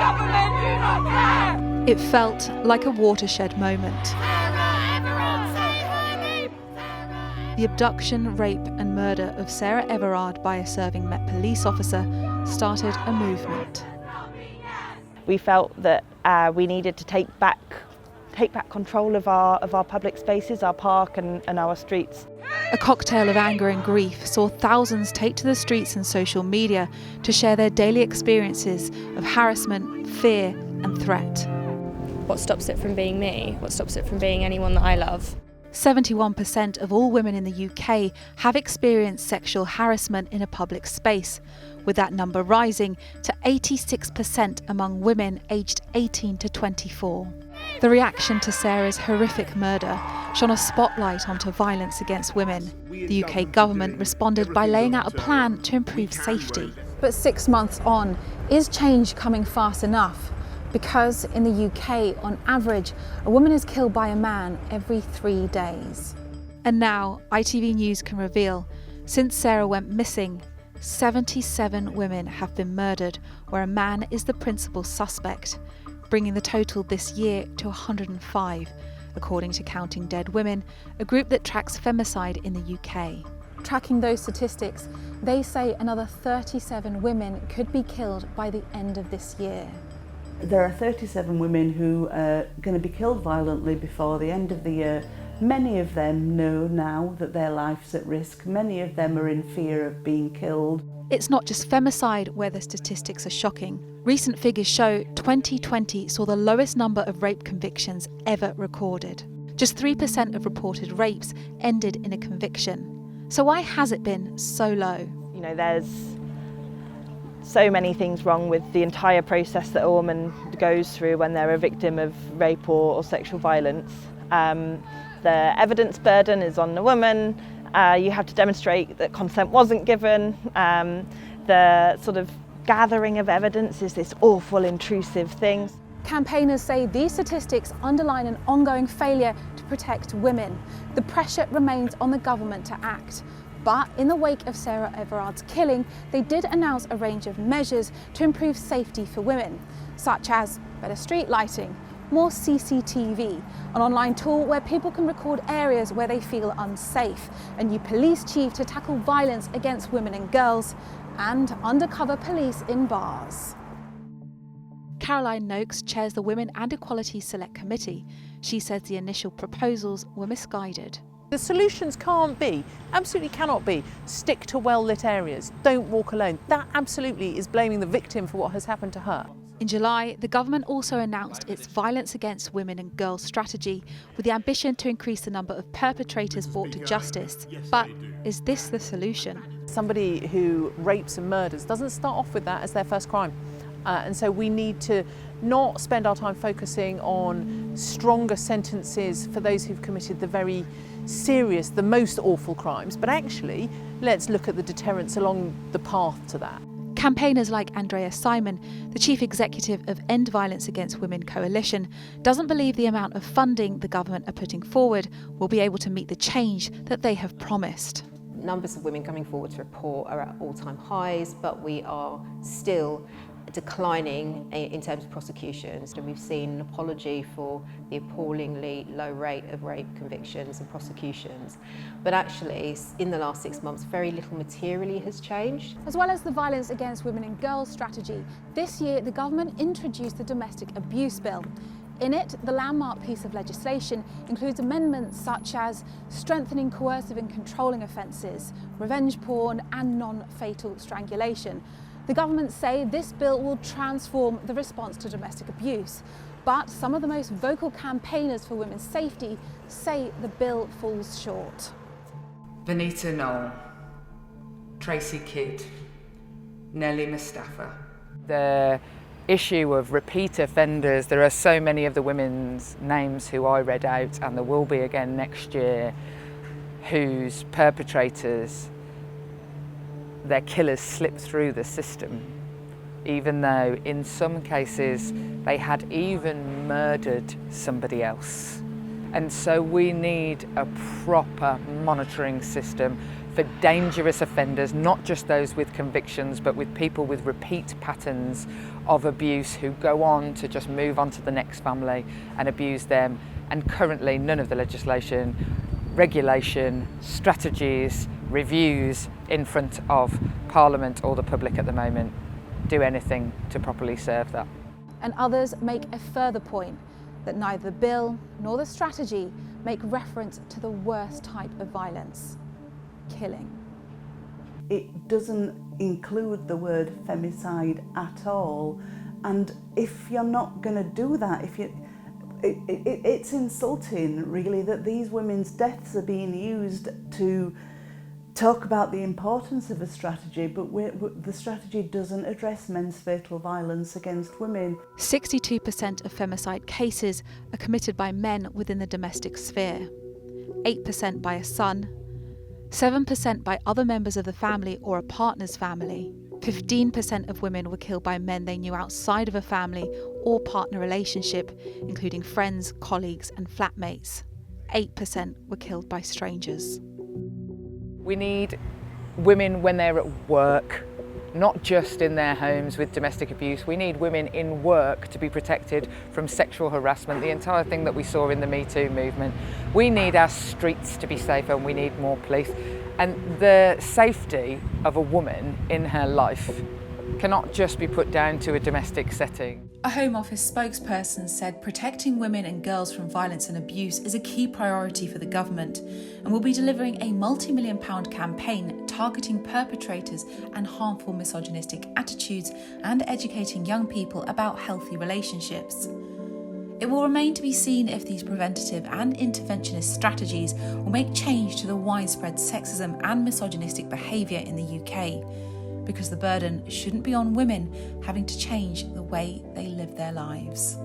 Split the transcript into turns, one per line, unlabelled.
government do not care!
It felt like a watershed moment.
Sarah Everard, save me!
The abduction, rape and murder of Sarah Everard by a serving Met police officer started a movement.
We felt that we needed to take back control of our public spaces, our park and our streets.
A cocktail of anger and grief saw thousands take to the streets and social media to share their daily experiences of harassment, fear and threat.
What stops it from being me? What stops it from being anyone that I love?
71% of all women in the UK have experienced sexual harassment in a public space, with that number rising to 86% among women aged 18 to 24. The reaction to Sarah's horrific murder shone a spotlight onto violence against women. The UK government responded by laying out a plan to improve safety. But 6 months on, is change coming fast enough? Because in the UK, on average, a woman is killed by a man every 3 days. And now, ITV News can reveal, since Sarah went missing, 77 women have been murdered where a man is the principal suspect, bringing the total this year to 105, according to Counting Dead Women, a group that tracks femicide in the UK. Tracking those statistics, they say another 37 women could be killed by the end of this year.
There are 37 women who are going to be killed violently before the end of the year. Many of them know now that their life's at risk. Many of them are in fear of being killed.
It's not just femicide where the statistics are shocking. Recent figures show 2020 saw the lowest number of rape convictions ever recorded. Just 3% of reported rapes ended in a conviction. So why has it been so low?
You know, there's so many things wrong with the entire process that a woman goes through when they're a victim of rape or sexual violence. The evidence burden is on the woman. You have to demonstrate that consent wasn't given. The sort of gathering of evidence is this awful, intrusive thing.
Campaigners say these statistics underline an ongoing failure to protect women. The pressure remains on the government to act. But in the wake of Sarah Everard's killing, they did announce a range of measures to improve safety for women, such as better street lighting, more CCTV, an online tool where people can record areas where they feel unsafe, a new police chief to tackle violence against women and girls, and undercover police in bars. Caroline Noakes chairs the Women and Equality Select Committee. She says the initial proposals were misguided.
The solutions can't be, absolutely cannot be, stick to well-lit areas, don't walk alone. That absolutely is blaming the victim for what has happened to her.
In July, the government also announced its Violence Against Women and Girls strategy with the ambition to increase the number of perpetrators brought to justice. But is this the solution?
Somebody who rapes and murders doesn't start off with that as their first crime. And so we need to not spend our time focusing on stronger sentences for those who've committed the very serious, the most awful crimes, but actually let's look at the deterrence along the path to that.
Campaigners like Andrea Simon, the chief executive of End Violence Against Women Coalition, doesn't believe the amount of funding the government are putting forward will be able to meet the change that they have promised.
Numbers of women coming forward to report are at all-time highs, but we are still declining in terms of prosecutions. And we've seen an apology for the appallingly low rate of rape convictions and prosecutions. But actually, in the last 6 months, very little materially has changed.
As well as the Violence Against Women and Girls strategy, this year the government introduced the Domestic Abuse Bill. In it, the landmark piece of legislation includes amendments such as strengthening coercive and controlling offences, revenge porn and non-fatal strangulation. The government say this bill will transform the response to domestic abuse. But some of the most vocal campaigners for women's safety say the bill falls short.
Benita Knoll, Tracy Kidd, Nellie Mustafa. The issue of repeat offenders, there are so many of the women's names who I read out, and there will be again next year, whose perpetrators, their killers slip through the system, even though in some cases they had even murdered somebody else. And so we need a proper monitoring system for dangerous offenders, not just those with convictions, but with people with repeat patterns of abuse who go on to just move on to the next family and abuse them. And currently none of the legislation, regulation, strategies, reviews in front of Parliament or the public at the moment do anything to properly serve that.
And others make a further point that neither the bill nor the strategy make reference to the worst type of violence, killing.
It doesn't include the word femicide at all, and if you're not going to do that, it's insulting really that these women's deaths are being used to talk about the importance of a strategy, but the strategy doesn't address men's fatal violence against women.
62% of femicide cases are committed by men within the domestic sphere, 8% by a son, 7% by other members of the family or a partner's family. 15% of women were killed by men they knew outside of a family or partner relationship, including friends, colleagues and flatmates. 8% were killed by strangers.
We need women when they're at work, not just in their homes with domestic abuse. We need women in work to be protected from sexual harassment, the entire thing that we saw in the Me Too movement. We need our streets to be safer and we need more police. And the safety of a woman in her life cannot just be put down to a domestic setting.
A Home Office spokesperson said protecting women and girls from violence and abuse is a key priority for the government and will be delivering a multi-million-pound campaign targeting perpetrators and harmful misogynistic attitudes and educating young people about healthy relationships. It will remain to be seen if these preventative and interventionist strategies will make change to the widespread sexism and misogynistic behaviour in the UK, because the burden shouldn't be on women having to change the way they live their lives.